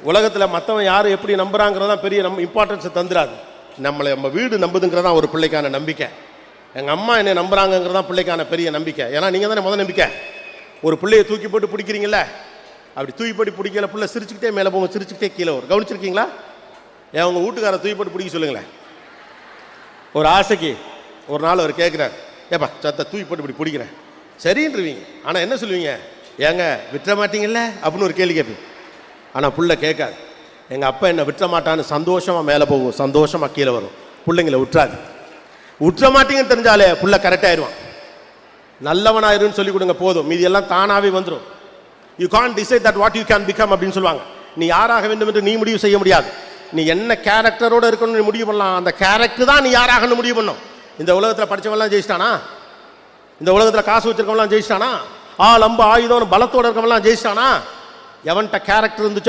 உலகத்தில் மற்றவன் யார் எப்படி நம்புறாங்கிறதான் பெரிய இம்பார்ட்டன்ஸை தந்துடாது. நம்ம வீடு நம்புதுங்கிறதான் ஒரு பிள்ளைக்கான நம்பிக்கை. எங்கள் அம்மா என்னை நம்புறாங்கிறதான் பிள்ளைக்கான பெரிய நம்பிக்கை. ஏன்னா நீங்கள் தானே முதல் நம்பிக்கை. ஒரு பிள்ளையை தூக்கி போட்டு பிடிக்கிறீங்கள, அப்படி தூக்கி போட்டு பிடிக்கல பிள்ளை சிரிச்சுக்கிட்டே மேலே போங்க, சிரிச்சுக்கிட்டே கீழே வரும். கவனிச்சிருக்கீங்களா? ஏன் உங்கள் வீட்டுக்காரை தூக்கி போட்டு பிடிக்க சொல்லுங்களேன். ஒரு ஆசைக்கு ஒரு நாள் அவர் கேட்குறாரு, ஏப்பா சத்த தூக்கி போட்டு இப்படி பிடிக்கிறேன், சரின்றுவீங்க. ஆனால் என்ன சொல்லுவீங்க? ஏங்க விட்டுற மாட்டீங்கல்ல அப்படின்னு ஒரு கேள்வி கேட்பீங்க. ஆனால் புள்ள கேட்காது. எங்கள் அப்பா என்னை விட்டுற மாட்டான்னு சந்தோஷமாக மேலே போகும், சந்தோஷமாக கீழே வரும். பிள்ளைங்களை விட்டுறாது. விட்டுற மாட்டீங்கன்னு தெரிஞ்சாலே புள்ள கரெக்டாகிடுவான். நல்லவனாயிருன்னு சொல்லி கொடுங்க போதும், மீதி எல்லாம் தானாகவே வந்துடும். You can't decide that what you can become அப்படின்னு சொல்லுவாங்க. நீ யாராக வேண்டும் என்று நீ முடிவு செய்ய முடியாது. நீ என்ன கேரக்டரோடு இருக்கணும்னு முடிவு பண்ணலாம். அந்த கேரக்டர் தான் நீ யாராகன்னு முடிவு பண்ணும். இந்த உலகத்தில் படித்தவங்களாம் ஜெயிச்சிட்டானா? இந்த உலகத்தில் காசு வச்சிருக்கவங்களாம் ஜெயிச்சிட்டானா? ஆள் அம்பு ஆயுதம் பலத்தோடு இருக்கவங்களாம் ஜெயிச்சிட்டானா? எவன்கிட்ட கேரக்டர் இருந்துச்சோ